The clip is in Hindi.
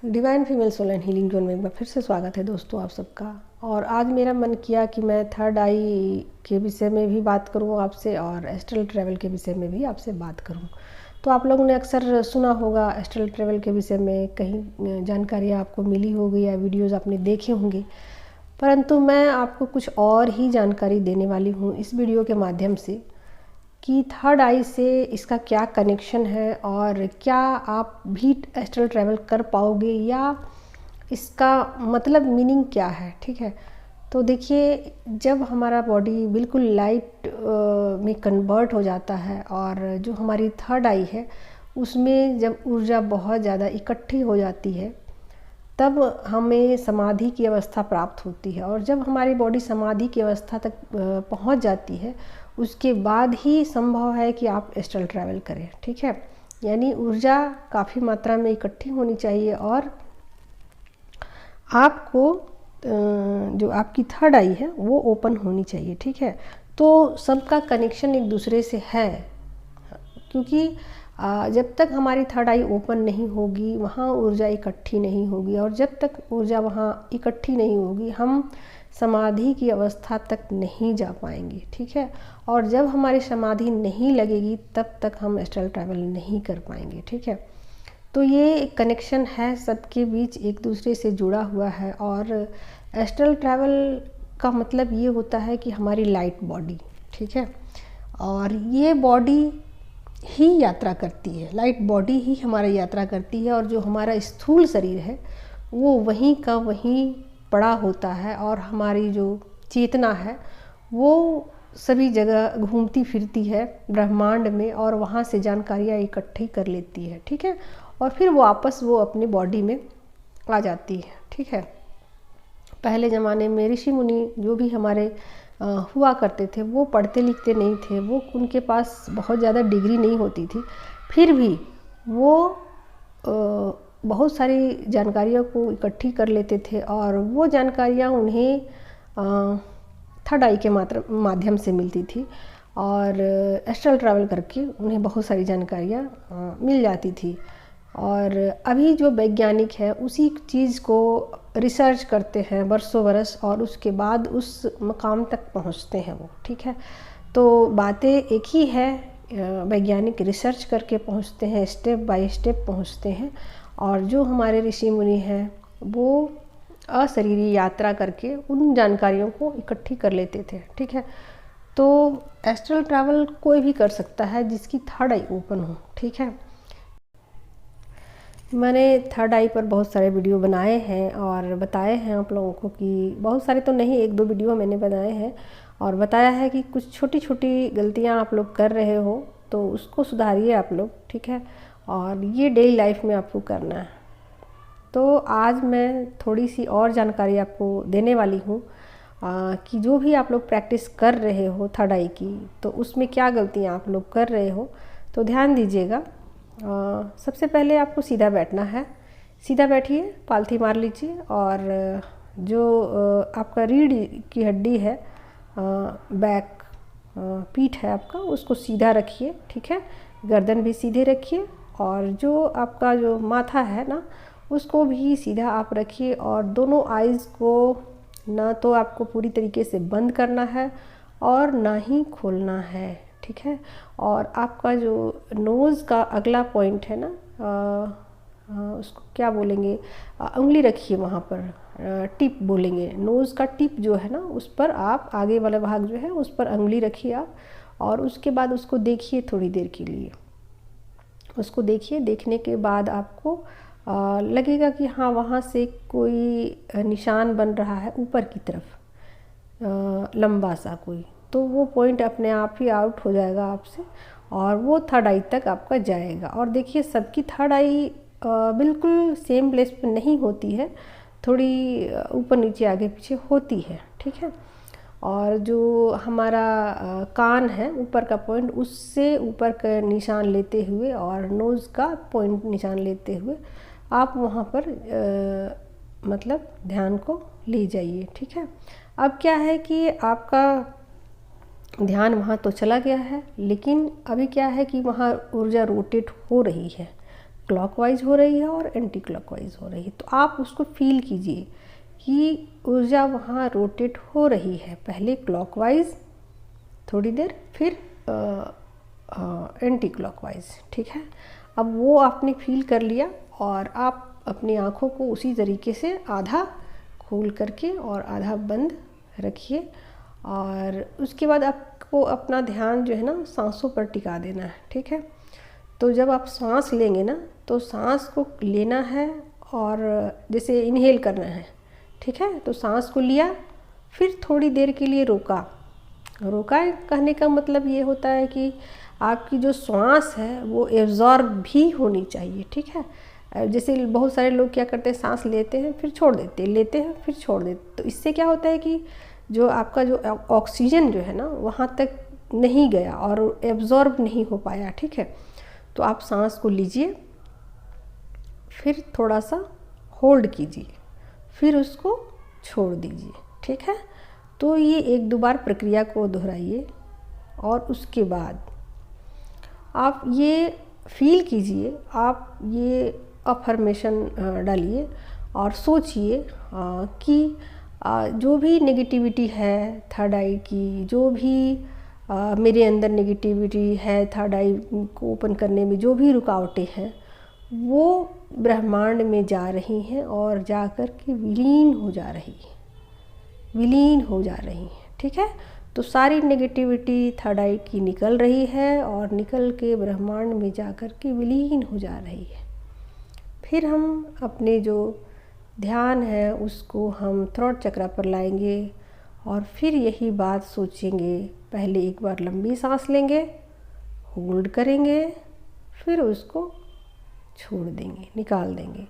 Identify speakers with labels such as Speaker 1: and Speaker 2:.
Speaker 1: Divine female soul and healing zone में एक बार फिर से स्वागत है दोस्तों आप सबका। और आज मेरा मन किया कि मैं थर्ड आई के विषय में भी बात करूं आपसे और एस्ट्रल ट्रैवल के विषय में भी आपसे बात करूं। तो आप लोगों ने अक्सर सुना होगा एस्ट्रल ट्रैवल के विषय में, कहीं जानकारियाँ आपको मिली होगी या वीडियोज़ आपने देखे होंगे, परंतु मैं आपको कुछ और ही जानकारी देने वाली हूँ इस वीडियो के माध्यम से कि थर्ड आई से इसका क्या कनेक्शन है और क्या आप भी एस्ट्रल ट्रैवल कर पाओगे या इसका मतलब मीनिंग क्या है। ठीक है, तो देखिए, जब हमारा बॉडी बिल्कुल लाइट में कन्वर्ट हो जाता है और जो हमारी थर्ड आई है उसमें जब ऊर्जा बहुत ज़्यादा इकट्ठी हो जाती है तब हमें समाधि की अवस्था प्राप्त होती है। और जब हमारी बॉडी समाधि की अवस्था तक पहुंच जाती है उसके बाद ही संभव है कि आप एस्ट्रल ट्रैवल करें। ठीक है, यानी ऊर्जा काफ़ी मात्रा में इकट्ठी होनी चाहिए और आपको जो आपकी थर्ड आई है वो ओपन होनी चाहिए। ठीक है, तो सबका कनेक्शन एक दूसरे से है, क्योंकि जब तक हमारी थर्ड आई ओपन नहीं होगी वहाँ ऊर्जा इकट्ठी नहीं होगी, और जब तक ऊर्जा वहाँ इकट्ठी नहीं होगी हम समाधि की अवस्था तक नहीं जा पाएंगे। ठीक है, और जब हमारी समाधि नहीं लगेगी तब तक हम एस्ट्रल ट्रैवल नहीं कर पाएंगे। ठीक है, तो ये कनेक्शन है, सबके बीच एक दूसरे से जुड़ा हुआ है। और एस्ट्रल ट्रैवल का मतलब ये होता है कि हमारी लाइट बॉडी, ठीक है, और ये बॉडी ही यात्रा करती है, लाइट बॉडी ही हमारी यात्रा करती है, और जो हमारा स्थूल शरीर है वो वहीं का वहीं पड़ा होता है, और हमारी जो चेतना है वो सभी जगह घूमती फिरती है ब्रह्मांड में और वहाँ से जानकारियाँ इकट्ठी कर लेती है। ठीक है, और फिर वो वापस वो अपनी बॉडी में आ जाती है। ठीक है, पहले ज़माने में ऋषि मुनि जो भी हमारे हुआ करते थे वो पढ़ते लिखते नहीं थे, वो उनके पास बहुत ज़्यादा डिग्री नहीं होती थी, फिर भी वो बहुत सारी जानकारियों को इकट्ठी कर लेते थे और वो जानकारियाँ उन्हें थर्ड आई के माध्यम से मिलती थी, और एस्ट्रल ट्रैवल करके उन्हें बहुत सारी जानकारियाँ मिल जाती थी। और अभी जो वैज्ञानिक है उसी चीज़ को रिसर्च करते हैं बरसों बरस, और उसके बाद उस मकाम तक पहुंचते हैं वो। ठीक है, तो बातें एक ही है, वैज्ञानिक रिसर्च करके पहुंचते हैं, स्टेप बाय स्टेप पहुंचते हैं, और जो हमारे ऋषि मुनि हैं वो अशरीरी यात्रा करके उन जानकारियों को इकट्ठी कर लेते थे। ठीक है, तो एस्ट्रल ट्रैवल कोई भी कर सकता है जिसकी थर्ड आई ओपन हो। ठीक है, मैंने थर्ड आई पर बहुत सारे वीडियो बनाए हैं और बताए हैं आप लोगों को, कि बहुत सारे तो नहीं, एक दो वीडियो मैंने बनाए हैं और बताया है कि कुछ छोटी छोटी गलतियां आप लोग कर रहे हो तो उसको सुधारिए आप लोग। ठीक है, और ये डेली लाइफ में आपको करना है। तो आज मैं थोड़ी सी और जानकारी आपको देने वाली हूँ कि जो भी आप लोग प्रैक्टिस कर रहे हो थर्ड आई की, तो उसमें क्या गलतियाँ आप लोग कर रहे हो, तो ध्यान दीजिएगा। सबसे पहले आपको सीधा बैठना है, सीधा बैठिए, पालथी मार लीजिए, और जो आपका रीढ़ की हड्डी है, बैक पीठ है आपका, उसको सीधा रखिए। ठीक है, गर्दन भी सीधे रखिए, और जो आपका जो माथा है ना उसको भी सीधा आप रखिए, और दोनों आइज़ को ना तो आपको पूरी तरीके से बंद करना है और ना ही खोलना है। ठीक है, और आपका जो नोज़ का अगला पॉइंट है ना, उसको क्या बोलेंगे, उंगली रखिए वहाँ पर, टिप बोलेंगे, नोज़ का टिप जो है ना उस पर आप, आगे वाला भाग जो है उस पर उंगली रखिए आप, और उसके बाद उसको देखिए थोड़ी देर के लिए, उसको देखिए। देखने के बाद आपको लगेगा कि हाँ वहाँ से कोई निशान बन रहा है ऊपर की तरफ, लंबा सा कोई, तो वो पॉइंट अपने आप ही आउट हो जाएगा आपसे, और वो थर्ड आई तक आपका जाएगा। और देखिए, सबकी थर्ड आई बिल्कुल सेम प्लेस पे नहीं होती है, थोड़ी ऊपर नीचे आगे पीछे होती है। ठीक है, और जो हमारा कान है ऊपर का पॉइंट, उससे ऊपर का निशान लेते हुए और नोज़ का पॉइंट निशान लेते हुए आप वहाँ पर मतलब ध्यान को ले जाइए। ठीक है, अब क्या है कि आपका ध्यान वहाँ तो चला गया है, लेकिन अभी क्या है कि वहाँ ऊर्जा रोटेट हो रही है, क्लॉकवाइज हो रही है और एंटी क्लॉकवाइज हो रही है। तो आप उसको फील कीजिए कि ऊर्जा वहाँ रोटेट हो रही है, पहले क्लॉकवाइज थोड़ी देर, फिर एंटी क्लॉकवाइज। ठीक है, अब वो आपने फील कर लिया और आप अपनी आँखों को उसी तरीके से आधा खोल करके और आधा बंद रखिए। और उसके बाद आपको अपना ध्यान जो है ना सांसों पर टिका देना है। ठीक है, तो जब आप सांस लेंगे ना तो सांस को लेना है और जैसे इनहेल करना है। ठीक है, तो सांस को लिया, फिर थोड़ी देर के लिए रोका। रोका कहने का मतलब ये होता है कि आपकी जो सांस है वो एब्जॉर्ब भी होनी चाहिए। ठीक है, जैसे बहुत सारे लोग क्या करते हैं, सांस लेते हैं फिर छोड़ देते हैं, लेते हैं फिर छोड़ देते, तो इससे क्या होता है कि जो आपका जो ऑक्सीजन जो है ना वहाँ तक नहीं गया और एब्जॉर्ब नहीं हो पाया। ठीक है, तो आप सांस को लीजिए, फिर थोड़ा सा होल्ड कीजिए, फिर उसको छोड़ दीजिए। ठीक है, तो ये 1-2 बार प्रक्रिया को दोहराइए और उसके बाद आप ये फील कीजिए, आप ये अफर्मेशन डालिए और सोचिए कि जो भी नेगेटिविटी है थर्ड आई की, जो भी मेरे अंदर नेगेटिविटी है थर्ड आई को ओपन करने में जो भी रुकावटें हैं वो ब्रह्मांड में जा रही हैं और जा कर के विलीन हो जा रही है, विलीन हो जा रही हैं। ठीक है, तो सारी नेगेटिविटी थर्ड आई की निकल रही है और निकल के ब्रह्मांड में जा कर के विलीन हो जा रही है। फिर हम अपने जो ध्यान है उसको हम थ्रोट चक्र पर लाएंगे और फिर यही बात सोचेंगे। पहले एक बार लंबी सांस लेंगे, होल्ड करेंगे, फिर उसको छोड़ देंगे, निकाल देंगे।